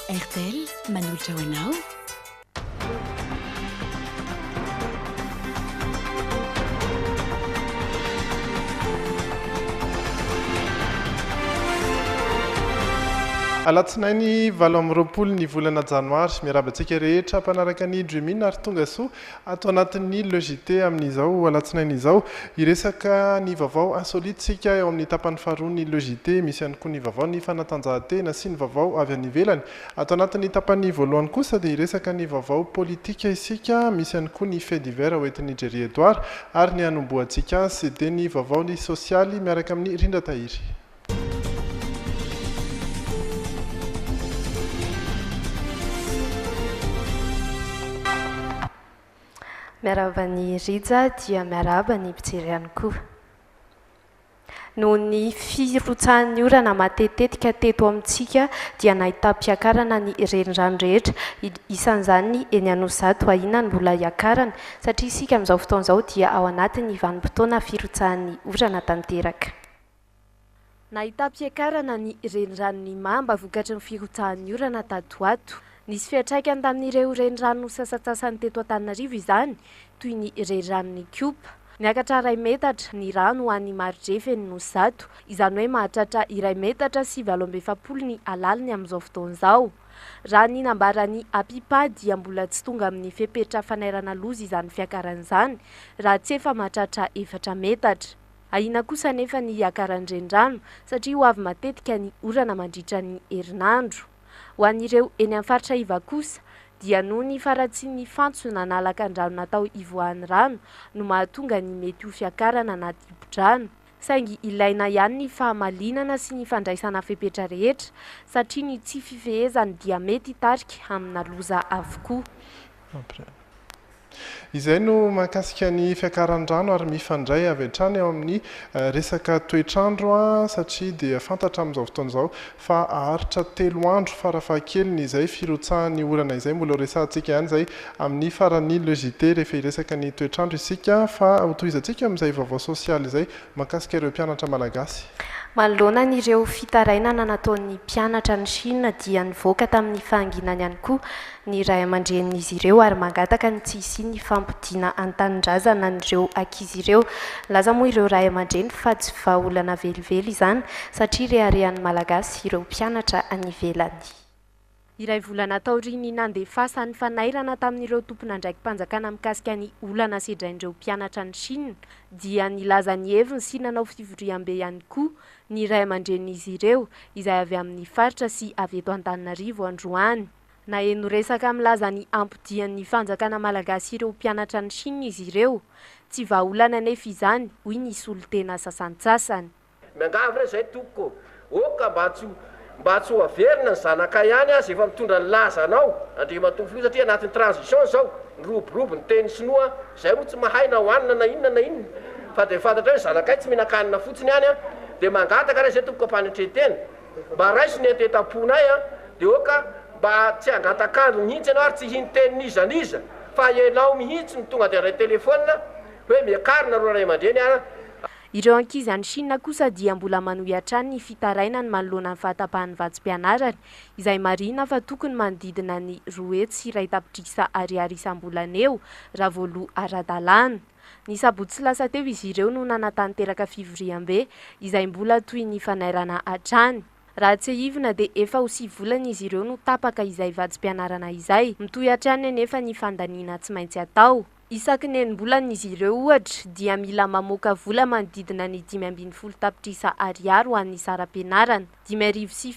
RTL manolotra ho anao. Alatsinainy 20 ny volana janoary miarabantsika rehetra mpanaraka ny Dreaming ary tonga soa atao anatin'ny logité amin'izao alatsinainy izao iresaka ny vaovao insolitesika eo amin'ny tapany faharoa ny logité misy ihany koa ny vaovao ny fanatanjahantena sy ny vaovao avy any ivelany atao anatin'ny tapany voalohany kosa dia iresaka ny vaovao politika isika misy ihany koa ny fait divers hoentin'ny Jerry Edouard ary ny anomboantsika sy dia ny vaovao ny sosialy miaraka amin'ny Rinda Tahiry. Miaraba ny Rija dia miaraba ny mpijery ihany koa. Noho ny firotsahan'ny orana matetetika teto amintsika dia nahita mpiakarana ny renirano rehetra isan'izany eny Anosizato ahiana mbola hiakarana satria isika amin'izao fotoan'izao dia ao anatin'ny vanim-potoana firotsahan'ny orana tanteraka. Nahita mpiakarana ny reniranon'ny Mamba vokatry ny firotsahan'ny orana Tatoato. Nisy fiantraikany tamin'ireo renirano sasatsasany teto Antananarivo izany toy ny reniranon'ny Kopa. Niakatra 2 metatra ny rano ho an'ny Marodrefy eny Anosizato, izany hoe mahatratra 2 metatra sy 770 ny alaliny amin'izao fotoan'izao. Raha ny nambaran'ny Apipa dia mbola tsy tonga amin'ny fepetra fanairana loza izany fiakaran'izany raha tsy efa mahatratra 4 metatra. Ahiana kosa nefa ny hiakaran'ny renirano satria ho avy matetika ny orana mandritra ny herinandro. Ho an'ireo eny amin'ny faritra iva kosa dia noho ny faratsian'ny fantsona nalaka andrano natao ivoahan'ny rano no mahatonga ny mety ho fiakarana anaty ipodrano. Saingy ilaina ihany ny fahamalinana sy ny fandraisana fepetra rehetra satria ny tsy fifehezany dia mety hitarika amina loza avokoa. Izay no mahakasika ny fiakaran-drano ary mifandray avy hatrany eo amin'ny resaka toetrandro satria dia fantatra amin'izao fotoan'izao fa aharitra 3 andro farafahakeliny izay firotsahan'ny orana izay mbola resantsika ihany izay amin'ny faran'ny logité rehefa iresaka ny toetrandro isika fa hotohizantsika amin'izay vaovao sosialy izay mahakasika ireo mpianatra malagasy. Manoloana n'ireo fitarainana nataon'ny mpianatra ny Chine dia nivoaka tamin'ny fahanginany ihany koa ny ray aman-dren'izy ireo ary mangataka ny tsy hisian'ny fampidiana an-tanindrazana n'ireo ankizy ireo. Laza moa ireo ray aman-dreny fa tsy vahaolana velively izany satria reharehan'ny malagasy ireo mpianatra any ivelany. Iray volana taoriny nandefasa ny fanairana tamin'ireo tompon'andraiki-panjakana mikasika ny olana sedrain'ireo mpianatra ny Chine dia nilaza ny heviny sy nanao fivoriam-be ihany koa ny ray aman-dren'izy ireo izay avy amin'ny faritra sy avy eto Antananarivo androany. Naheno resaka milaza ny ampodian'ny fanjakana malagasy ireo mpianatra ny Chine izy ireo. Tsy vahaolana nefa izany, hoy ny solon-tena sasantsasany. Miangavy zay toko oka mba tsy ho averina ny zanaka ihany azy efa mitondra ny laza anao andre matombo filoha satria anatin'ny transition zao nyroborobo ny teny sinoa zay moa tsy mahay na hoanina na inona fa dia fantatra hoe zanakay tsy mihinan-kanina fotsiny ihany dia mangataka raha izay toko ampanetretena mba raisy ny atetapona dia oka mba tsy angatakandro mihitsy ianao ary tsy hinteny nizaniza fa ianao mihitsy ny tonga dia ray telefona hoe miakarina roa ray aman-dreny Ireo ankizy any Chine kosa dia mbola manohy hatrany ny fitarainany manoloana ny fahatapahan'ny vatsim-pianarany izay marina fa tokony manodidina ny 2 hetsy sy 2 tapitrisa ariary isam-bolana eo raha voaloha ara-dalàna. Ny sabotsy lasa teo izy ireo no nanatanteraka fivoriam-be izay mbola toy ny fanairana hatrany. Raha tsy hivina dia efa ho 7 volana izy ireo no tapaka izay vatsim-pianarana izay. Mitohy hatrany nefa ny fandaniana tsy maintsy atao. Isaky ny enim-bolana izy ireo ohatra dia mila mamoaka vola manodidina ny 520 tapitrisa ariary ho an'ny saram-pianarana, 5,7 sy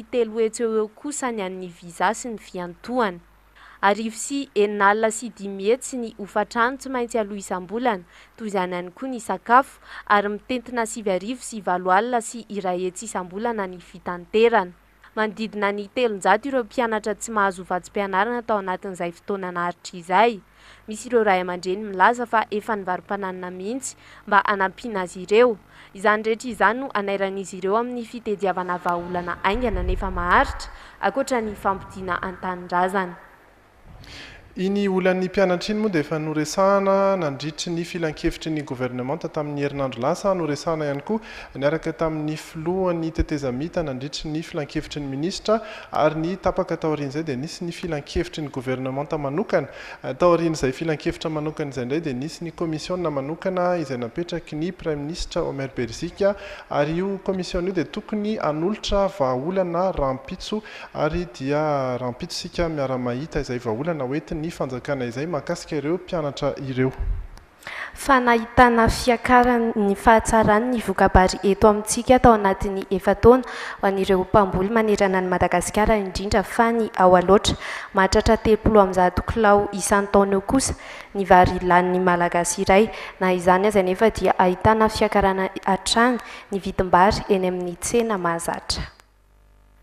3 hetsy eo kosa ny an'ny viza sy ny fiantohana. 4,9 sy 5 hetsy ny hofatrano tsy maintsy aloha isam-bolana, toy izany ihany koa ny sakafo ary mitentina 7,000 sy 8 sy 2 hetsy isam-bolana ny fitanterana. Manodidina ny 300 ireo mpianatra tsy mahazo vatsim-pianarana tao anatin'izay fotoana naharitra izay. Misy ireo ray aman-dreny milaza fa efa nivarom-pananina mihitsy mba hanampiana azy ireo. Izany rehetra izany no anairan'izy ireo amin'ny fitediavana vahaolana aingana nefa maharitra ankoatra ny fampidiana an-tanindrazana. iny olan'ny mpianatra iny moa dia efa noresahana nandritry ny filan-kevitry ny gouvernementa tamin'ny herinandro lasa noresahana ihany koa niaraka tamin'ny filohany tetezamita nandritry ny filan-kevitry ny ministra ary ny tapaka taorian'izay dia nisy ny filan-kevitry ny gouvernementa manokana taorian'izay filan-kevitra manokana izay indray dia nisy ny komisiona manokana izay napetraky ny prime ministre Omer Berzika ary io komisiona io dia tokony anolotra vahaolana rampitso ary dia rampitso sika miara-mahita izay vahaolana hoetiny ny fanjakana izay mahakasika ireo mpianatra ireo fanahitana fiakarany fahatsarany ny vokabary eto amintsika tao anatin'ny efataona ho an'ireo mpamboly manerana ny Madagasikara indrindra fa ny ao aloatra mahatratra 30 kilao isan-taona eo kosa ny vary lanin'ny malagasy iray na izany aza nefa dia ahitana fiakarana hatrany ny vidim-bary eny amin'ny tsena mahazatra.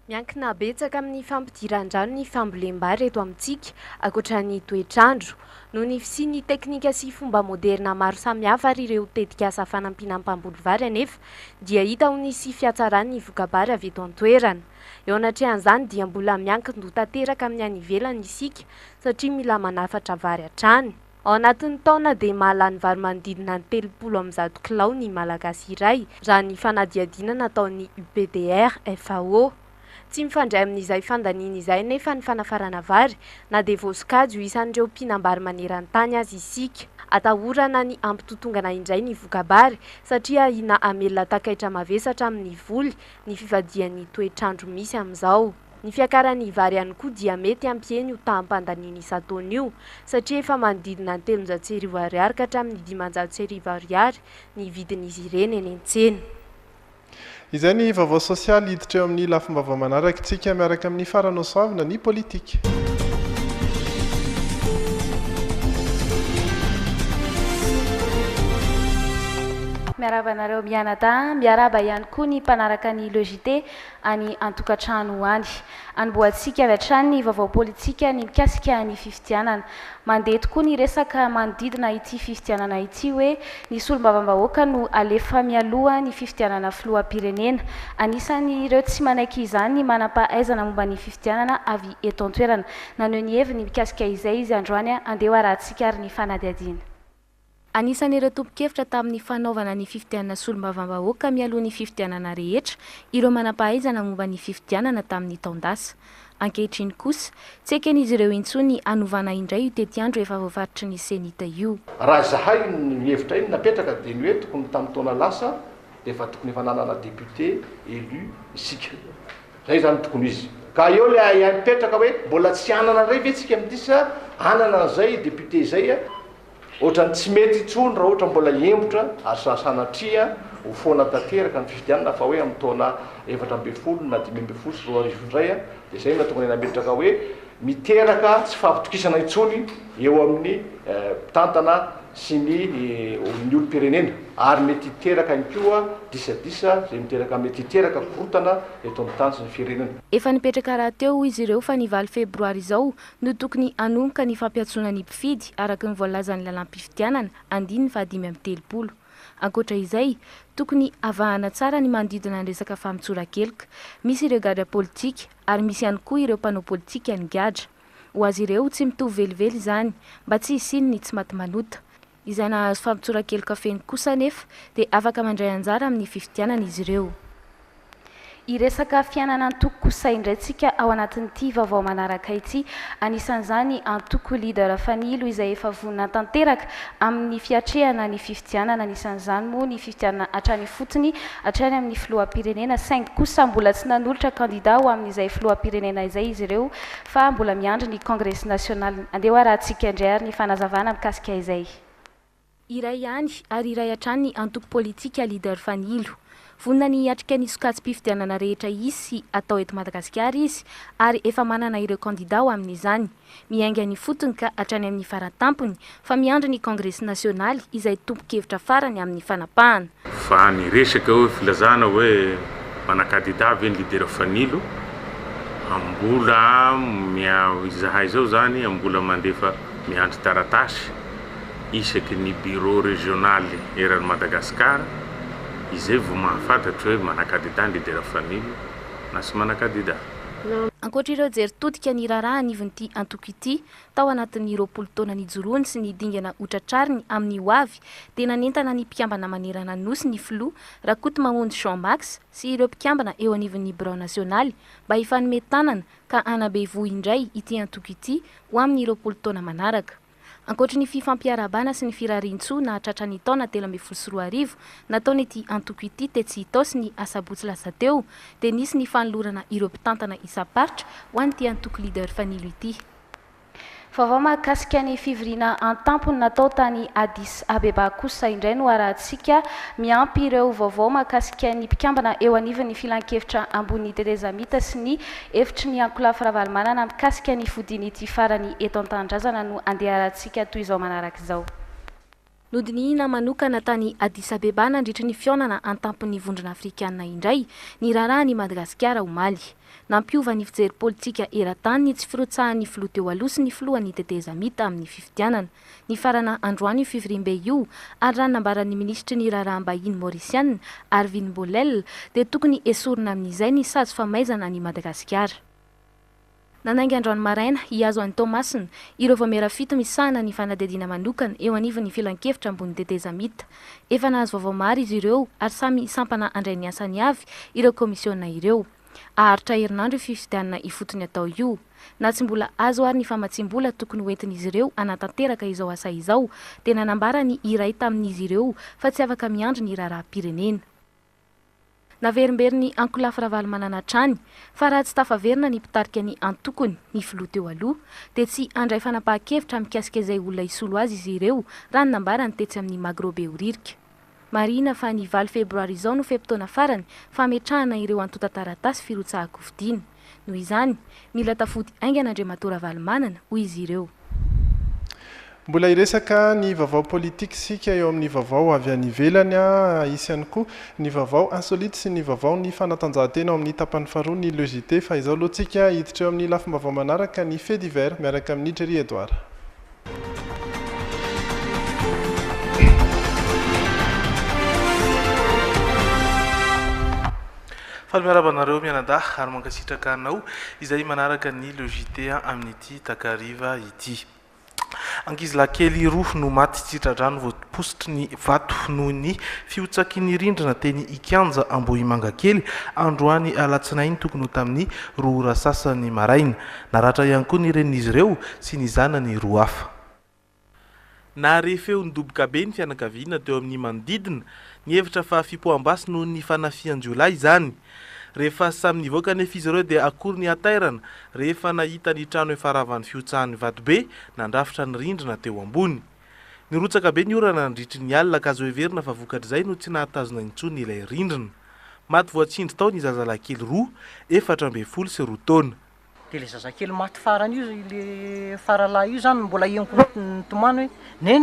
Miankina betsaka amin'ny fampidiran-drano ny fambolem-bary eto amintsika ankoatra ny toetrandro noho ny fisian'ny teknika sy fomba moderna maro samihafa ary ireo tetikasa fanampiana mpamboly vary anefa dia hita ho nisy fiatsarany ny vokabary avy eto an-toerana. Eo anatrehan'izany dia mbola miankin-doha tanteraka amin'ny any ivelany isika satria mila manafatra vary hatrany. Ao anatin'ny taona dia mahalany vary manodidina ny 300 kilao ny malagasy iray raha ny fanadihadiana nataon'ny UPDR FAO. Tsy mifandray amin'izay fandaniana izay nefa ny fanafarana vary na dia voasokajy ho isan'ireo mpihinam-bary maneran-tany azy isika. Atahorana ny ampitotongana indray ny vokabary satria ina amelona takaitra mavesatra amin'ny voly ny fivadian'ny toetrandro misy amin'izao. Ny fiakaran'ny vary ihany koa dia mety ampiheny ho taham-pandaniana isan-taona io satria efa manodidina ny 300 ariary ka hatramin'ny 500 ariary ny vidin'izy ireny eny an-tsena. Izay ny vaovao sosialy hiditra eo amin'ny lafim-baovao manaraka tsika miaraka amin'ny farana soavina ny politika. Miaraba nareo mianata miaraba ihany koa ny mpanaraka ny logité any antokatrano any anboatsika avy hatrany ny vaovao politika ny mikasika ny fifidianana mandeha tokoa ny resaka manodidina ity fifidianana ity hoe ny solombavam-bahoaka no alefa mialoha ny fifidianana filoham-pirenena anisany ireo tsy manaiky izany ny manam-pahaizana momba ny fifidianana avy eto an-toerana naneho ny heviny mikasika izay izy androany andeha arahantsika ary ny fanadihadiana. Anisan'ireo tompo-kevitra tamin'ny fanaovana ny fifidianana solombavam-bahoaka mialoha ny fifidianana rehetra ireo manam-pahaizana momba ny fifidianana tamin'ny taondasa. Ankehitriny kosa tsy eken'izy ireo intsony anovana indray io tetiandro efa voafaritry ny senita io. Raha zahay ny hevitra iny napetraka dia ny hoe tokony tamin'ny taona lasa dia efa tokony efa nanana député élu isika. Zay zany tokony izy. Ka eo le mipetraka hoe mbola tsy anana ray ve tsika amin'ity sa anana zay député zay ohatrany tsy mety intsony raha ohatra mbola embotra asasanatria ho foana tanteraka ny fifidianana fa hoe amin'ny taona 4 na 5 sy 2 indray dia zay na tokony nametraka hoe miteraka tsy fampitokisana intsony eo amin'ny tantana sy ny olom-pirenena ary mety hiteraka ihany koa disadisa zay miteraka mety hiteraka korotana eto amin'ny tany sy ny firenena. Efa nipetraka raha teo izy ireo fa ny 9 febroary izao no tokony anomboka ny fampiatsoana ny mpifidy araka ny voalazan'ny lalam-pifidianana 530. Ankoatra izay tokony avahana tsara ny manodidina ny resaka famitsorakelika misy ireo gadra politika ary misy ihany koa ireo mpanao politika ny gadra ho azy ireo tsy mitovy velively izany mba tsy hisiny ny tsy maty manota. Izay nahazo famitsorakelika feny kosa nefa dia afaka mandray anjara amin'ny fifidianana izy ireo. Iresaka fianana antoko kosa indray tsika ao anatin'ity vaovao manaraka ity anisan'izany antoko leader fanilo izay efa vonina tanteraka amin'ny fiatrehana ny fifidianana anisan'izany moa ny fifidianana hatrany fotony hatrany amin'ny filoham-pirenena saingy kosa mbola tsy nanolotra kandida ho amin'izay filoham-pirenena izay izy ireo fa mbola miandry ny congrès national andeha arahantsika indray ary ny fanazavana mikasika izay. Iray ihany ary iray hatrany ny antoko politika leader fanilo. Vonina ny atrika ny sokajim-pifidianana rehetra isy atao eto Madagasikara izy ary efa manana ireo kandida ho amin'izany. Miainga ny fotony ka hatrany amin'ny faratampony fa miandry ny congrès national izay tompo-kevitra farany amin'ny fanapahana. Fa ny resaka hoe filazana hoe mana-kandida avy ny leader fanilo ambola izahay zao zany ambola mandefa miandry taratasy isaky ny bureau régional eran'ny Madagasikara izay vao mahafantatry hoe mana-kandida ny leader fanilo na sy mana-kandida. ankoatra ireo jery todika ny raharaha nivonyity antoko ity tao anatin'ny 20 taona nijoroany sy ny dingana hotratrariny amin'ny hoavy dia nanentana ny mpiambana manerana nosy ny filoha Rakoto Mamonjy Jean Max sy ireo mpiambana eo anivon'ny Brao Nasionaly mba hifanome tanana ka anabe voa indray ity antoko ity ho amin'ny 20 taona manaraka. Ankoatra ny fifampiarabana sy ny firarin-tsoa na hatratra ny taona 13 nataony ity antoko ity Tetsi sy ny asabotsy lasa teo dia nisy ny fanolorana ireo mpitantana isaparitra ho an'ity antoko leader fanilo ity. Vaovao mahakasika ny fivoriana an-tampony natao tany Addis Abeba kosa indray no arahantsika miampy ireo vaovao mahakasika ny mpikambana eo anivon'ny filan-kevitra ambony Tereza Mita sy ny efitry ny Ankolafy Ravalomanana mikasika ny fodiny ity farany eto an-tanindrazana no andeha arahantsika toy izao manaraka izao. Nodinihina manokana tany Addis Abeba nandritra ny fionana an-tampon'ny vondrona afrikanina indray ny raharaha ny Madagasikara omaly. Nampiova ny fijery politika eran-tany ny tsy firotsahan'ny filoha teo aloha sy ny filohan'ny Teteza Mita amin'ny fifidianana. Ny farana androany fivoriam-be io ary raha nambaran'ny ministry ny raharaha-mbahiny Mauritiana Arvin Bolel dia tokony esorina amin'izay ny sazy famaizana ny Madagasikara. Nanainga androany maraina hiazo an'ny Thomasina ireo vamerafito misahana ny fanadihadiana manokana eo anivon'ny filan-kevitra ambony Teteza Mita. Efa nahazo vaovao maro izy ireo ary samy sampana andray ny asany avy ireo komisiona ireo. Aharitra herinandro fifidianana ifotony atao io. Na tsy mbola azo ary ny famatsim-bola tokony hoentin'izy ireo anatanteraka izao asa izao dia nanambara ny iray tamin'izy ireo fa tsy afaka miandry ny raharaha-pirenena. Naverimbery ny Ankolafy Ravalomanana hatrany fa raha tsy tafaverina ny mpitarika ny antokony ny filoha teo aloha dia tsy andray fanapahan-kevitra mikasika izay olona isolo azy izy ireo raha ny nambara ny tetsy amin'ny Magrobe Oririka. Marina fa ny 20 febroary izao no fempotoana farany fametrahana ireo antota taratasy firotsahako fidiana. Noho izany, mila tafody aingan'Andriamatoa Ravalomanana hoy izy ireo. Mbola iresaka ny vaovao politika sika eo amin'ny vaovao avy any ivelany isany koa ny vaovao insolite sy ny vaovao ny fanatanjahantena ao amin'ny tapany faharoa ny logité fa izao loatsika hiditra eo amin'ny lafim-baovao manaraka ny fait divers miaraka amin'ny Jerry Edouard. Falmiarabanareo mianadahy ary mankasitraka anao izay manaraka ny logité amin'ity takariva ity. Ankizilahikely roa no maty tsitradrano voapositry ny vato noho ny fiotsakin'ny rindrina teny Ikanja Ambohimangakely androany alatsinainy tokony ho tamin'ny 2 sasany maraina. Naratra ihany koa ny renin'izy ireo sy ny zanany 2 hafa. Na refeo nidoboka be ny fianakaviana teo amin'ny manodidina ny hevitra fa fipoam-basy noho ny fanafian-jiolahy izany. Rehefa samy nivoaka nefa izy ireo dia akory ny atairana rehefa nahita ny trano efaravan'ny fiotsahan'ny vatobe nandrafitra ny rindrina teo ambony. Nirotsaka be ny orana nandritry ny alina ka azo heverina fa vokatr'izay no tsy nahatazona intsony ilay rindrina. Maty voatsindry tao ny zazalahy kely 2, 14 sy 2 taona. Dia ilay zazakely maty farany io ilay faralahy io zany mbola henoko tomany hoe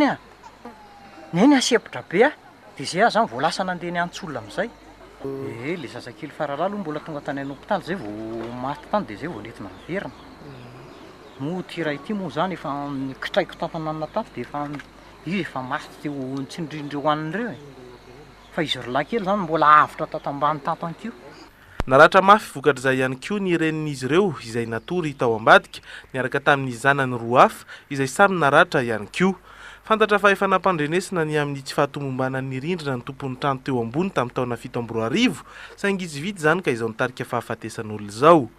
neny asepitra be dia izay aho zany voalasa nandeha ny antsolona amin'izay. Ilay zazakely faralahy aloha mbola tonga tany any hôpitaly zay vao maty tany dia zay vao nentina miverina. Moa ty iray ity moa zany efa kitraiko tampananana tato dia efa maty teo nitsindrindry hoanin'ireo. Fa izy roalahy kely zany mbola avitra tatambany tato an'tio. Naratra mafy vokatr'izay ihany koa ny renin'izy ireo izay natory tao ambadika niaraka tamin'ny zanany 2 hafa izay samy naratra ihany koa. Fantatra fa efa nampandrenesina ny amin'ny tsy fahatomombanan'ny rindrina ny tompon'ny trano teo ambony tamin'ny taona 17 saingy izy vity zany ka izao nitarika fahafatesan'olo izao.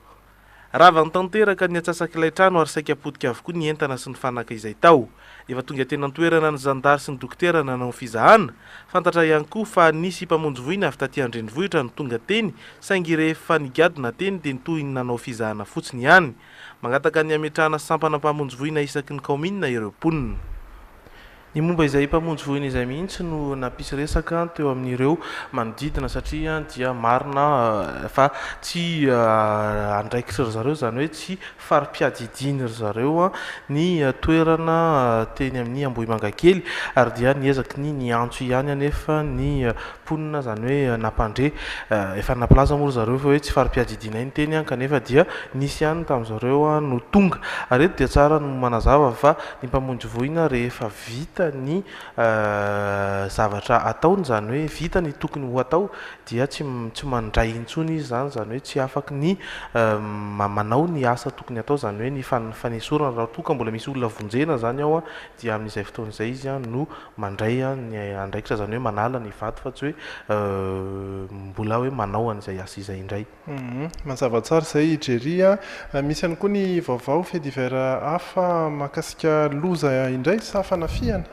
Rava nitanteraka ny atsasak'ilay trano ary saika apotika avokoa ny entana sy ny fanaka izay tao. Efa tonga tena nitoerana ny zandary sy ny dokotera nanao fizahana. Fantatra ihany koa fa nisy mpamonjy voina avy taty andrenivohitra no tonga teny saingy rehefa nigadona teny dia nitoy ny nanao fizahana fotsiny ihany. Mangataka ny ametrahana sampana mpamonjy voina isaky ny kaominina ireo mponina. Ny momba izay mpamonjy voina izay mihitsy no nampisy resaka teo amin'ireo manodidina satria dia marina fa tsy andraikitra ry zareo zany hoe tsy fari-piadidiny ry zareo ny toerana teny amin'ny Ambohimangakely ary dia niezaky ny antso ihany anefa ny mponina zany hoe nampandre efa naplaza moa ry zareo fa hoe tsy fari-piadidina iny teny kanefa dia nisy ihany tamin'izareo no tonga ary eto dia tsara no manazava fa ny mpamonjy voina rehefa vita vita ny zavatra ataony, zany hoe vita ny tokony ho atao dia tsy mandray intsony izy zany hoe tsy afaka ny manao ny asa tokony atao, zany hoe ny fanesorana raha toka mbola misy olona vonjena zany ao dia amin'izay fotoana izay izy no mandray ny andraikitra, zany hoe manala ny vato fa tsy hoe mbola hoe manao an'izay asa izay indray. Mazava tsara izay Jerry. Misy ihany koa ny vaovao fait divers hafa mahakasika loza indray sa fanafiana?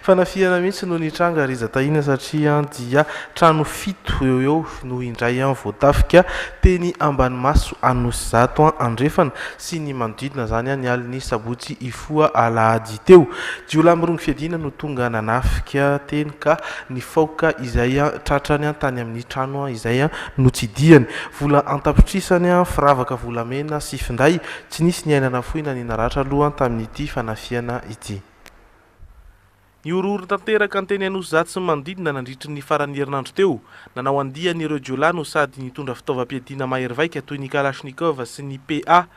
Fanafiana mihitsy no nitranga Riza Tahina satria dia trano 7 eo eo no indray voatafika teny Ambanimaso Anosizato andrefana sy ny manodidina zany ny aliny sabotsy ifoa alahady teo. Jiolahy amby 2 fiadina no tonga nanafika teny ka nifaoka izay tratrany tany amin'ny trano izay no tsidiany. Vola antapitrisany firavaka volamena sy finday, tsy nisy ny ainana foina ny naratra aloha tamin'ity fanafiana ity. Ny orohoro tanteraka ny teny Anosizato sy manodidina nandritry ny faran'ny herinandro teo. Nanao andiany ireo jiolahy no sady nitondra fitaovam-piadiana mahery-vaika toy ny Kalashnikov sy ny PA.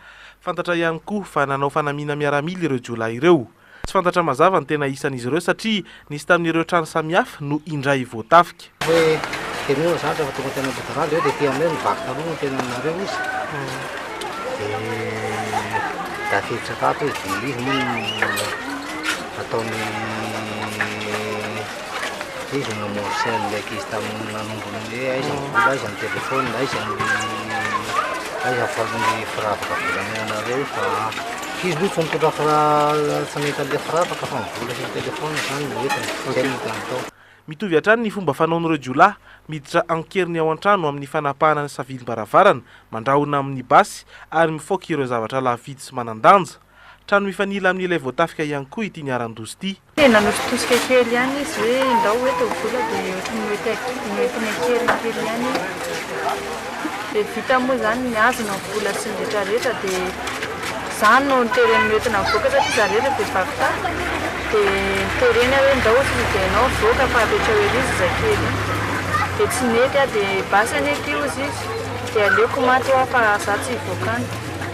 Fantatra ihany koa fa nanao fanamiana miaramila ireo jiolahy ireo. Tsy fantatra mazava ny tena isan'izy ireo satria nisy tamin'ireo trano samihafa no indray voatafika. Hoe tena zany rehefa tonga tena Botarandro dia tia ameo mivaky taloha no tena aminareo izy. Da fetsakato izy izy moa ataony izy mamorsel ndraiky izy tamin'ny nanombony hoe aiza vola aiza ny telefôny aiza faly firavaka volamena anareo fa izy loatra mitondra saneta le firavaka fa mivola sy telefôny zany noentiny tena tao. Mitovy hatrany ny fomba fanaon'ireo jiolahy miditra ankeriny ao an-trano amin'ny fanapahana ny savilim-baravarana, mandrahona amin'ny basy ary mifoaka ireo zavatra lavidy sy manandanja. Trano mifanila amin'ny ilay voatafika ihany koa ity niaran-dozy ity. Tena nositosika kely ihany izy hoe ndao eto vola dia ohatrany kely ihany. Dia vita moa zany ny azona vola sy ny rehetrarehetra dia zany no nitereny entina mivoaka satria za rehetra dia vavita dia nitereny hoe ndao sy dia ianao voaka fa apetra hoe izy zakely. Dia tsy mety dia basy any ety izy dia aleoko maty eo fa za tsy voakany.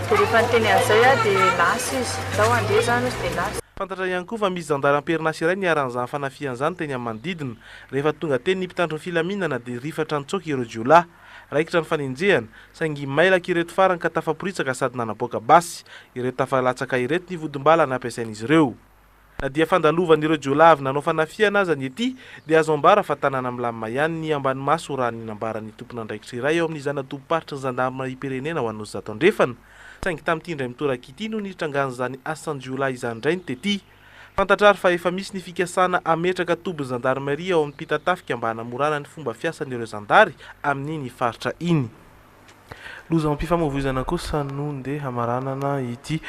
Dia rehefa niteny an'izay dia lasa izy, ndao andeha zany izy dia lasa. Fantatra ihany koa fa misy zandaram-perinasa iray niaran'izany fanafian'izany teny amin'ny manodidina. Rehefa tonga teny ny mpitandro ny filaminana dia rifatra nitsoaka ireo jiolahy. Raikitra ny fanenjehana, saingy mailaka ireto farany ka tafaporitsaka sady nanaboaka basy. Ireto tafalatsaka ireto ny vodim-bala nampiasain'izy ireo. Na dia fandalovan'ireo jiolahy avy nanao fanafiana aza ny ety dia azo ambara fa tanàna milamina ihany ny Ambanimaso raha ny nambaran'ny tompon'andraikitra iray eo amin'ny zanatobim-paritra ny zandarmeriam-pirenena ho Anosizato andrefana. Saingy tamin'ity indray mitoraka ity no nitrangana izany asan'ny jiolahy izany indray ny tety. Fantatrary fa efa misy ny fikasana ametraka tobon'ny zandarmeria ao amin'ny mpitatafika mba hanamorana ny fomba fiasan'ireo zandary amin'iny faritra iny. Loza ampifamoivoizana kosa no ndeha hamaranana ity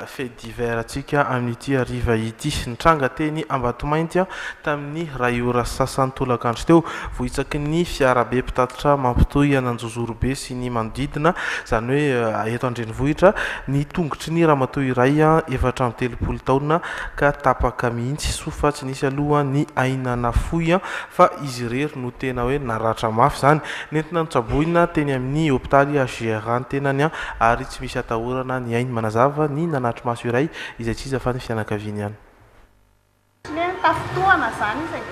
fait divers atsika amin'ity hariva ity. Nitranga teny Ambatomainty tamin'ny ray ora sasany tolakandro teo vohitsaky ny fiarabe mpitatitra mampitohy Ananjozorobe sy ny manodidina, zany hoe eto Andrenivohitra, ny tongotry ny ramatoa iray 430 taona ka tapaka mihitsy sofa tsy nisy aloha ny ainana fohy fa izy irery no tena hoe naratra mafy zany. Nentina notsaboina teny amin'ny hôpitaly Gérant tenany ary tsy misy atahorana ny ainy. Manazava ny nanatry maso iray izay tsy iza fa ny fianakaviany ihany. Tafotoana zany izay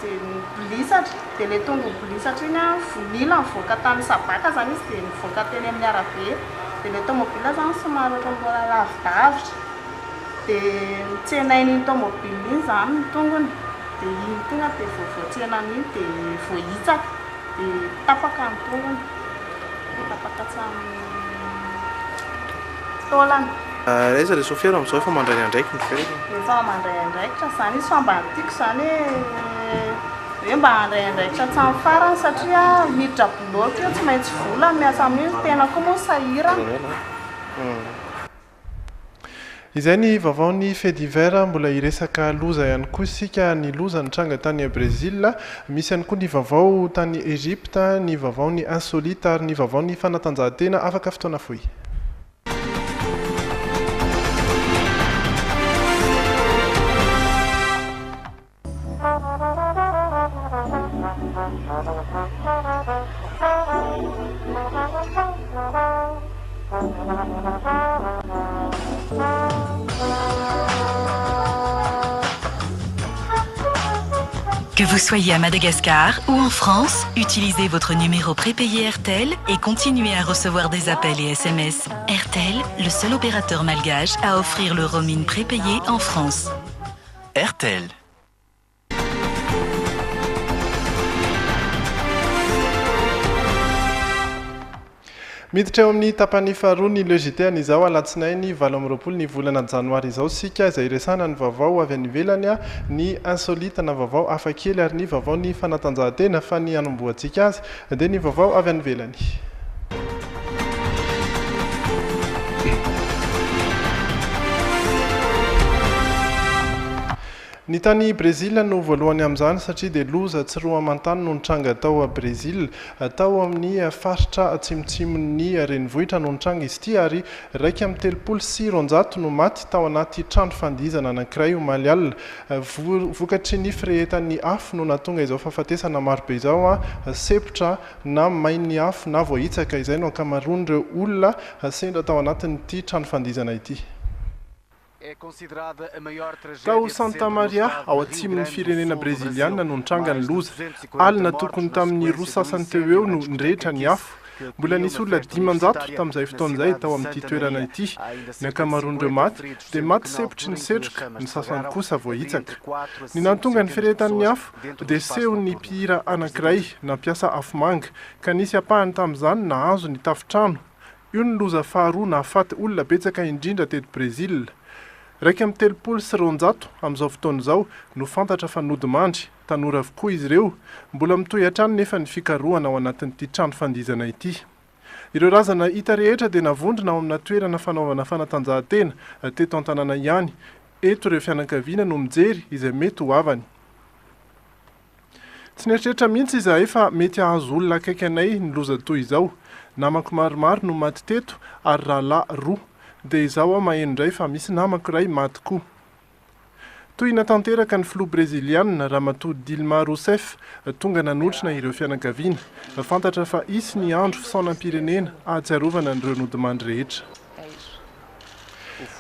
dia nipolisatra dia ilay tonga nipolisatra iny vonila mivoaka tany Sabaka zany izy dia mivoaka teny amin'ny arabe dia ilay tomobila zany somary ohatran'ny mbola lavidavitra dia mitsenainy iny tomobila iny zany ny tongony dia iny tonga dia voatsenany iny dia voahitsaka dia tapaka ny tongony. Raiza le sofera amin'izao efa mandray andraiky ny fera. Efa mandray andraikitra zany izy fa mba tiako zany hoe mba handray andraikitra hatramin'ny farany satria miditra bloka eo tsy maintsy vola miasa amin'io tena koa moa sahirana. Izay ny vaovao ny fait divers mbola iresaka loza ihany koa isika. Ny loza nitranga tany Brésil, misy ihany koa ny vaovao tany Egypte, ny vaovao ny insolite ary ny vaovao ny fanatanjahantena afaka fotoana fohy. vous soyez à Madagascar ou en France, utilisez votre numéro prépayé RTL et continuez à recevoir des appels et SMS. RTL, le seul opérateur malgache à offrir le roaming prépayé en France. RTL. miditra eo amin'ny tapany faharoa ny logité izao alatsinainy 20 ny volana janoary izao sika izay resana ny vaovao avy any ivelany a ny insolite na vaovao afakely ary ny vaovao ny fanatanjahantena fa ny anomboantsika azy dia ny vaovao avy any ivelany. Ny tany Brésil no voalohany amin'izany satria dia loza tsy roa amantany no nitranga tao a Brésil tao amin'ny faritra atsimotsimon'ny renivohitra no nitranga izy ity ary raika amin'ny 36 no maty tao anaty trano fandihizana anankiray omaly alina vokatry ny firehetan'ny afo no natonga izao fahafatesana marobe izao a sepotra na main'ny afo na voahitsaka izay no ankamaroan'ireo olona sendra tao anatin'ity trano fandihizana ity. Tao Santa Maria ao atsimon'ny firenena breziliana no nitranga ny loza alina tokony tamin'ny roa sasany teo eo no nirehitra ny afo mbola nisy olona 500 tamin'izay fotoan'izay tao amin'ity toerana ity ny ankamaroan'ireo maty dia maty sepotry ny setroka ny sasany kosa voahitsaka ny natonga ny firehetan'ny afo dia sehon'ny mpihira anankiray nampiasa afomanga ka nisy apahany tamin'izany nahazo ny tafitrano io ny loza faharoa nahafaty olona betsaka indrindra teto Brésil. Raika amin'ny 300 amin'izao fotoan'izao no fantatra fa nodimandry tanora avokoa izy ireo mbola mitohy hatrany nefa ny fikarohana ao anatin'ity trano fandihizana ity. Ireo razana hita rehetra dia navondrona ao amina toerana fanaovana fanatanjahantena teto an-tanàna ihany eto ireo fianakaviana no mijery izay mety ho avany. Tsy nieritreritra mihitsy izahay fa mety hahazo olona akaiky anay ny loza toy izao namako maromaro no maty teto ary rahalahy roa dia izao aho maheno indray fa misy namako iray maty koa. Toy natanteraka ny filoha breziliana ramatoa Dilma Rousseff tonga nanotrina ireo fianakaviana fantatra fa isy ny andro fisaonam-pirenena ahatsiarovana an'ireo nodimandry rehetra.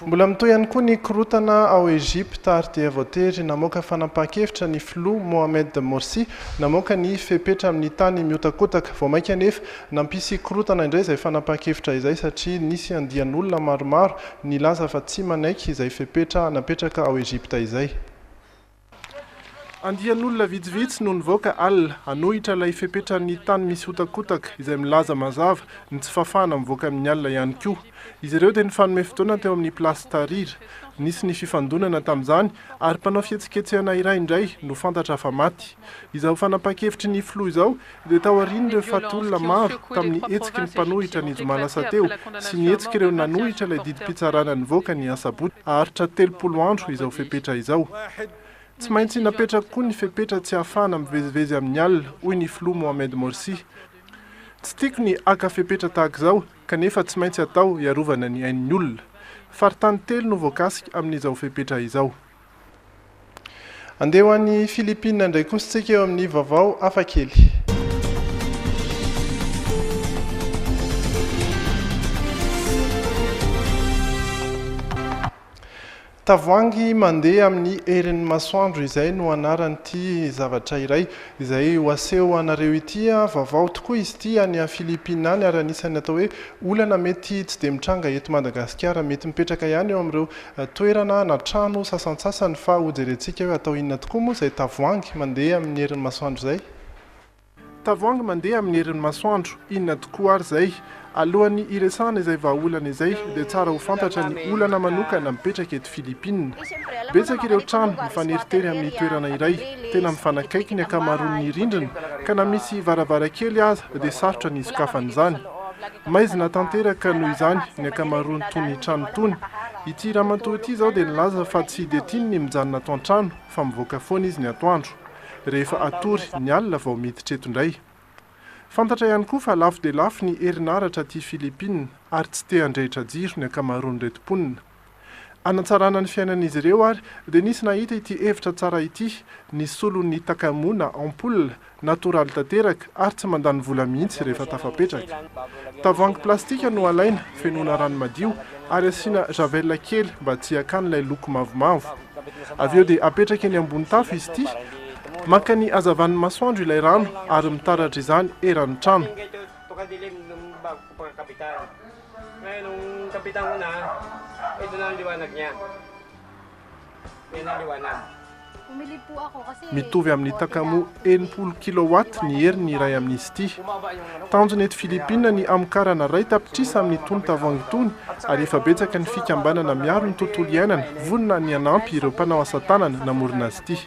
Mbola mitoy ihany koa ny korotana ao Egypte ary dia voatery namoaka fanapahan-kevitra ny filoha Mohamed Morsi namoaka ny fepetra amin'ny tany miotakotaka vao maika nefa nampisy korotana indray izay fanapahan-kevitra izay satria nisy andian'olona maromaro nilaza fa tsy manaiky izay fepetra napetraka ao Egypte izay. Andian'olona vitsivitsy no nivoaka alina hanohitra ilay fepetran'ny tany misy hotakotaka izay milaza mazava ny tsy fafana mivoaka amin'ny alina ihany koa. Izy ireo dia nifanome fotoana teo amin'ny plasy Tahrir nisy ny fifandonana tamin'izany ary mpanao fihetsiketsehana iray indray no fantatra fa maty. Izao fanapahan-kevitry ny filoha izao dia tao aorian'ireo faty olona maro tamin'ny hetsiky ny mpanohitra ny zoma lasa teo sy ny hetsiky ireo nanohitra ilay didim-pitsarana nivoaka ny asabotsy aharitra 30 andro izao fepetra izao. Tsy maintsy napetraka koa ny fepetra tsy hafana mivezivezy amin'ny alina hoy ny filoha Mohamed Morsi. Tsy tiako ny aka fepetra tahaka izao kanefa tsy maintsy atao iarovana ny ain'ny olona. Faritany 3 no voakasika amin'izao fepetra izao. Andeha ho an'ny Filipina indray kosa isika eo amin'ny vaovao hafakely. Tavoahangy mandeha amin'ny herin'ny masoandro izay no anaran'ity zavatra iray izay ho aseho anareo ity vaovao tokoa izy ity any Filipina any ary anisany atao hoe olana mety tsy dia mitranga eto Madagasikara mety mipetraka ihany eo amin'ireo toerana na trano sasantsasany fa ho jerentsika hoe atao inona tokoa moa izay tavoahangy mandeha amin'ny herin'ny masoandro izay. Tavoahangy mandeha amin'ny herin'ny masoandro inona tokoa ary izay alohan'ny iresana izay vahaolana izay dia tsara ho fantatra ny olana manokana mipetraka eto Filipina. Betsaka ireo trano mifaneritery amin'ny toerana iray tena mifanakaiky ny ankamaroan'ny rindrina ka na misy varavarakely aza dia sarotra ny isokafan'izany. Maizina tanteraka noho izany ny ankamaroany tony trano tony. Ity ramatoa ity izao dia nilaza fa tsy dia tiany ny mijanona ato an-trano fa mivoaka foana izy ny atoandro. Rehefa atory ny alina vao miditra eto indray. Fantatra ihany koa fa lafo dia lafo ny herinaratra aty Filipina ary tsy te handrehitra jiro ny ankamaroan'ireto mponina. Anatsarana ny fiainan'izy ireo ary dia nisy nahita ity hevitra tsara ity ny solon'ny takamoana ampoule natoraly tanteraka ary tsy mandany vola mihitsy rehefa tafapetraka. Tavoahangy plastika no alaina fenoana rano madio ary asiana javel kely mba tsy hakany ilay loko mavomavo. Avy eo dia apetraka eny ambony tafo izy ity maka ny azavan'ny masoandro ilay rano ary mitaratra izany eran'ny trano. Mitovy amin'ny takamo 80 kilowatt ny herin'ny iray amin'izy ity. Tanjony eto Filipina ny amokarana ray tapitrisa amin'ny itony tavoahangy itony ary efa betsaka ny fikambanana miaro ny tontolo iainana vonona ny anampy ireo mpanao asa tanana namorona azy ity.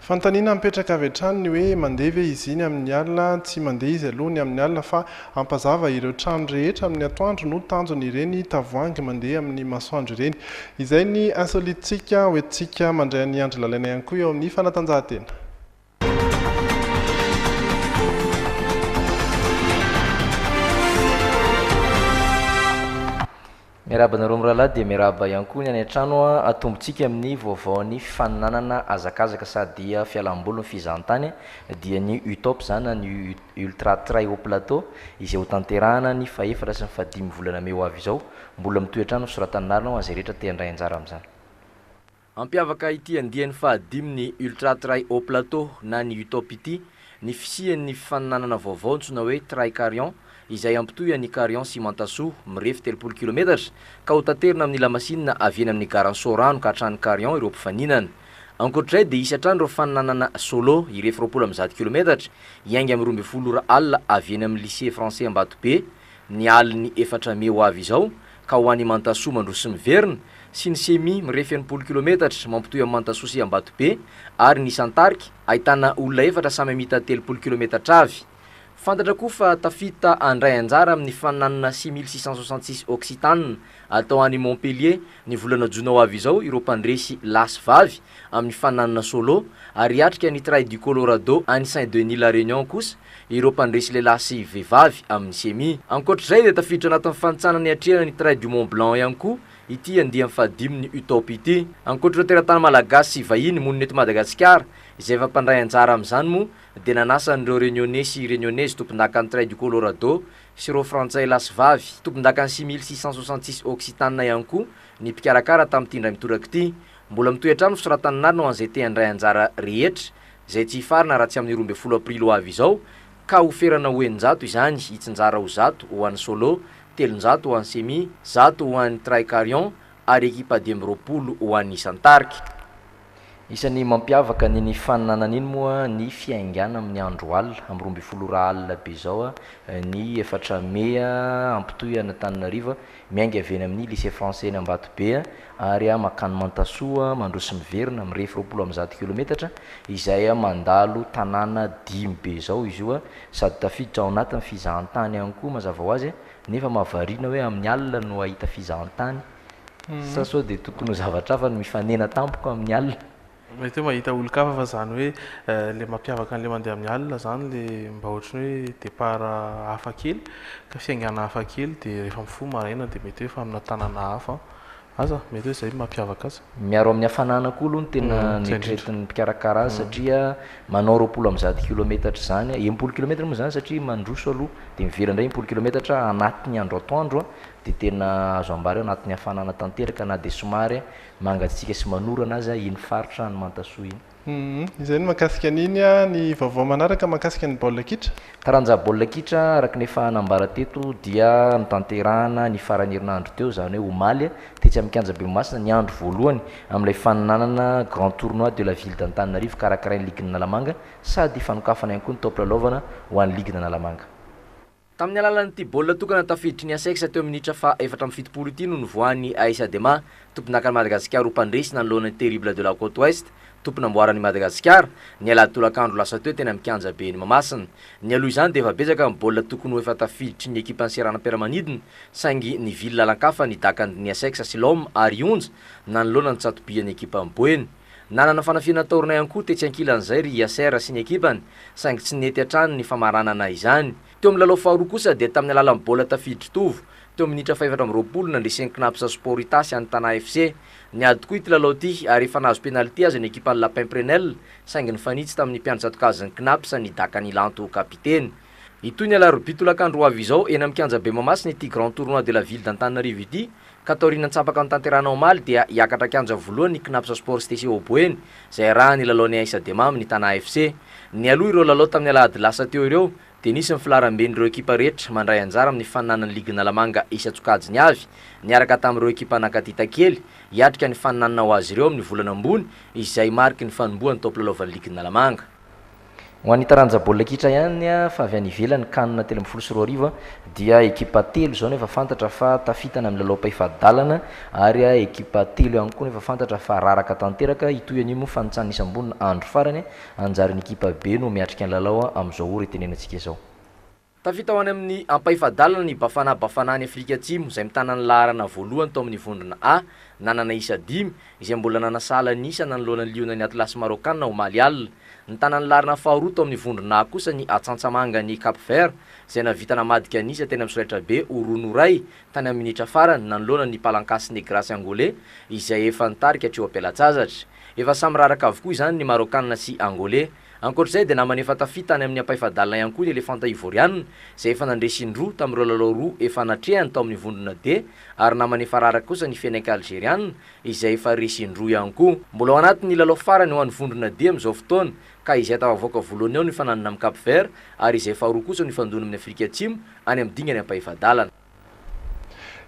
Fantaniana mipetraka avy hatrany ny hoe mandeha ve izy iny amin'ny alina, tsy mandeha izy aloha ny amin'ny alina fa ampazava ireo trano rehetra amin'ny atoandro no tanjony ireny tavoahangy mandeha amin'ny masoandro ireny. Izay ny insolitsika hoentsika mandray ny andro lalaina ihany koa eo amin'ny fanatanjahantena. Miaraba nareo mirahalahy dia miaraba ihany koa ny any an-trano atombotsika amin'ny vaovaon'ny faninanana azakazaka sady fialamboly ny fizahantany dia ny UTOP zany ny ultra trail au plateau izay ho tanterahana ny faefatra sy ny fahadimy volana may ho avy izao. Mbola mitoetrano soratanarina azay rehetra te handray anjara amin'izany. Ampiavaka ity andian'ny fahadimy ny ultra trail au plateau na ny UTOP ity ny fisian'ny faninanana vaovao ntsona hoe trail Carion izay ampitoy ny Carion sy Mantasoa mirefy 30 km ka ho taterina amin'ny lamasinina avy eny amin'ny Garansorano ka hatrany Carion ireo mpifaninana. Ankoatray dia isy hatrany ireo faninanana solo irefy 20 km iainga amin'ny 12 alina avy eny amin'ny lycée français Ambatobe ny aliny 4 may ho avy izao ka ho any Mantasoa mandroso miverina sy ny semi mirefy 80 km mampitoy amin'ny Mantasoa sy Ambatobe ary ny Santarky ahitana olona efatra samy mita 30 km avy. Fantatra koa fa tafita andray anjara amin'ny faninanana 6666 Occitane atao any Montpellier ny volana jona ho avy izao ireo mpandresy lasy vavy amin'ny faninanana solo ary atrika ny trail du Colorado any Saint-Denis la Réunion kosa ireo mpandresy lehilahy sy vehivavy amin'ny semi. Ankoatrizay dia tafiditra anatin'ny fanitsana ny atrehana ny trail du Mont Blanc ihany koa ity andian'ny fahadimy ny UTOP ity. Ankoatra teratany malagasy sy vahiny monina eto Madagasikara izay efa mpandray anjara amin'izany moa dia nanasan'ireo réunionnais sy réunionnaises tompon-dakan'ny trail du Colorado sy ireo frantsay lasy vavy tompon-dakan'ny 6666 Occitane ihany koa ny mpikarakara tamin'ity indray mitoraka ity. Mbola mitoetrano fisoratananarina ho an'izay te handray anjara rehetra izay tsy hifarina raha tsy amin'ny 12 aprily ho avy izao ka ho ferana ho eninjato izany hitsinjara ho zato ho an'ny solo, 300 ho an'ny semi, 100 ho an'ny trail Carion ary ekipa 20 ho an'ny Santarky. Isan'ny mampiavaka ny faninanana iny moa ny fiaingana amin'ny andro alina amin'ny 12 alina be zao ny 4 may ampitoy Antananarivo miainga avy eny amin'ny lycée français ny Ambatobe ary makany Mantasoa mandroso miverina mirefy 20 km izay mandalo tanàna 10 be zao izy io sady tafiditra ao anatin'ny fizahantany ihany koa mazava ho azy nefa mahavariana hoe amin'ny alina no ahita fizahantany sa sao dia tokony ho zavatra hafa no mifanena tampoka amin'ny alina. Mety hoe mahita olo-kafa fa zany hoe le mampiavaka an'le mandeha amin'ny alina zany le mba ohatrany hoe départ hafa kely ka fiaingana hafa kely dia rehefa mifoha maraina dia mety hoe fa amina tanàna hafa aza mety hoe zay mampiavaka azy. Miaro amin'ny hafanana koa aloha no tena nieritreretin'ny mpikarakara azy satria manao 20 km zany 80 km moa zany satria mandroso aloha dia miverina indray 80 km anatin'ny andro atoandro dia tena azo ambary anatin'ny hafanana tanteraka na dia somary mangatsika sy manorana azy iny faritra ny Mantasoa iny. Izay ny makasika an'iny ny vaovao manaraka makasika ny baolina kitra. Taranja baolina kitra araka ny efa nambara teto dia nitanterahana ny farany herinandro teo zany hoe omaly tetsy amin'ny Kianjabemasina ny andro voalohany amin'ilay faninanana grand tournoi de la ville d'Antananarivo karakarain'ny ligue Nalamanga sady fanokafana ihany koa ny topolalovana ho an'ny ligue Nalamanga. Tamin'ny alalan'ity baolina tokana tafiditry ny Asex teo amin'ny minitra fa 770 ity no nivoan'ny Aïssa Dema tompon'akan'i Madagasikara ho mpandresy nanoloana ny terrible de la côte ouest tompona amboaran'ny Madagasikara ny alady tolakandro lasa teo tena mikanja be ny Mamasina. Ny aloha izany dia efa betsaka amin'ny baolina tokony ho efa tafiditry ny ekipa ny Serana-Piaramanidina saingy ny ville lalan-kafa ny dakan'ny Asex sy Lom ary onja nanoloana ny tsatobian'ny ekipa Mboeny. Nanana fanafiana taorina ihany koa tetsy ankilan'izay ry Yaser sy ny ekipany saingy tsy nety hatrany ny famaranana izany. Teo amin'ny lalao faharoa kosa dia tamin'ny alalan'ny baolina tafiditry tovo teo amin'ny minitra 420 nandresen'ny Knapsa Sporita any Tana FC ny ady koa ity lalao ity ary efa nahazo penalty azy ny ekipan'ny Lapin Prenel saingy ny fanitsy tamin'ny mpianatra toakazon'ny Knapsa ny dakany Lanto kapiteny. itoy ny alarobitolakandro avy izao eny amikanja be mamasina ity grand tournoi de la ville d'Antananarivo ity ka taorinan-tsapaka ny tanterana omaly dia hiakatra kianja voalohany ny knapsa sport stc oboeny zay raha ny lalao ny aisa demam ny tana AFC ny aloha ireo lalao tamin'ny alahady lasa teo ireo dia nisy ny filaramben'ireo ekipa rehetra mandray anjara amin'ny faninanany ligue nalamanga isa-tsokajiny avy niaraka tamin'ireo ekipa nakatita kely hiatrika ny faninanana ho azy ireo amin'ny volana ambony izay mariky ny fanombohan'ny tompolalaovan'ny ligue nalamanga ho an'ny taranja baolina kitra ihany fa avy any ivelany kanina 34 dia ekipa telo zao nefa fantatra fa tafitana amin'ny lalao pahifadalana ary ekipa telo ihany koa nefa fantatra fa raraka tanteraka itoy animo fanitsany isam-bonina andro farany anjariny ekipa B no miatrika ny lalao amin'izao retenenantsika izao tafita ho any amin'ny ampahifadalana ny Bafana ny Afrika Atsimo izay mitana ny laharana voalohany tao amin'ny vondrona A nanana isa 5 izay mbola nanasala ny isa nanoloana ny liona ny Atlas Marocaine omaly alina ny tanany larina faharoa tao amin'ny vondrona A kosa ny Atsantsamanga ny Cap Vert izay navita namadika anisa teny amin'ny solaitra be Oronoray tany amin'ny minitra farany nanoloana ny Palancas Negras Angolais izay efa nitarika hatreo ampialatsazatra efa samy raraka avokoa izany ny Marocaine sy Angolais ankoatr'izay dia namana efa tafita any amin'ny ampahifadalana ihany koa ny Elefanta Ivoriana izay efa nandresindroa tamin'ireo lalao roa efa natrehany tao amin'ny vondrona D ary namana efa raraka kosa ny Fenenka Algériana izay efa resindroa ihany koa mbola ao anatin'ny lalao farany ho an'ny vondrona D amin'izao fotoana ka izay tavavoaka voalohany ao ny fananana amin'ny Cap Vert ary izay faharoa kosa ny fandona amin'ny Afrika Atsimo any amin'ny dingany ampahifadalana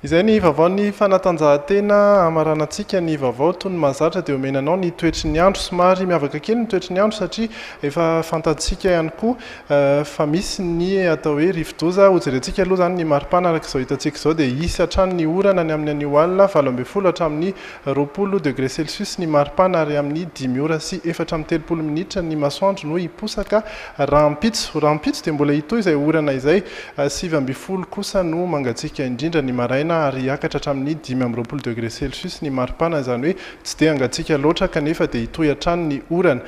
izay ny vaovao ny fanatanjahantena amaranantsika ny vaovao toy ny mahazatra dia omenanao ny toetry ny andro somary miavaka kely ny toetry ny andro satria efa fantatsika ihany koa fa misy ny atao hoe rivodoza hojerentsika aloha zany ny maripana araka izao hitantsika izao dia isy hatrany ny orana ny amin'ny anioalina 20 hatramin'ny 20 degré celsius ny maripana ary amin'ny 10 ora sy 4 minitra ny masoandro no hiposaka rahampitso dia mbola hitoy izay orana izay 9 kosa no mangatsika indrindra ny maraina ary hiakatra hatramin'ny 10 degré celsius ny maripana izany hoe tsy dia angatsika loatra kanefa dia hitoy hatrany ny orana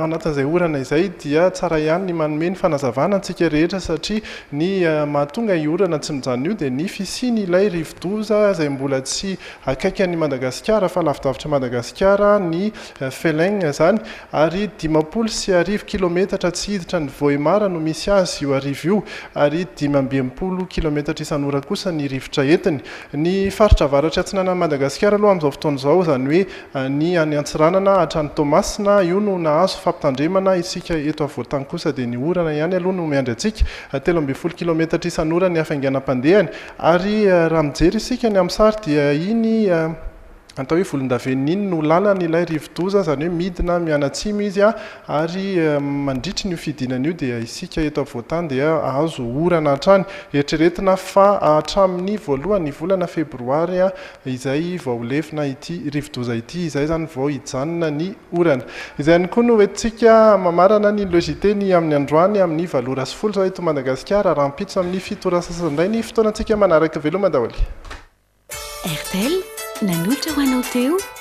anatin'izay orana izay dia tsara ihany ny manome ny fanazavana antsika rehetra satria ny mahatonga iorana tsy mijanona io dia ny fisiny ilay rivodoza izay mbola tsy akaiky an'ny Madagasikara fa lavidavitra Madagasikara ny Feleng zany ary 50 kilometatra tsy hiditra ny Voemara no misy azy io arivo io ary 15 kilometatra isan'ora kosa ny rivotra entiny ny faritra avaratra atsinana Madagasikara aloha amin'izao fotoana izao zany hoe ny any Antsiranana hatrany Tomasina io no nahazo fampitandremana isika eto avoatany kosa dia ny orana ihany aloha no miandry antsika 13 kilometatra isan'ora ny hafainganam-pandehany ary raha mijery isika ny amin'ny sary dia iny atao hoe volondavenina iny no lalany ilay rivodoza zany hoe midina mianatsimo izy ary mandritry ny fidinana io dia isika eto avoatany dia azo orana hatrany eritreretina fa hatramin'ny voalohany volana febroary izay vao lefina ity rivodoza ity izay zany vao hijanona ny orana izay ihany koa no hoentsika mamarana ny logité ny amin'ny androany amin'ny 7:10 zao eto Madagasikara rahampitso amin'ny 7 sasandray ny fotoanantsika manaraka veloma daholo RTL Nanoatra ho anao teo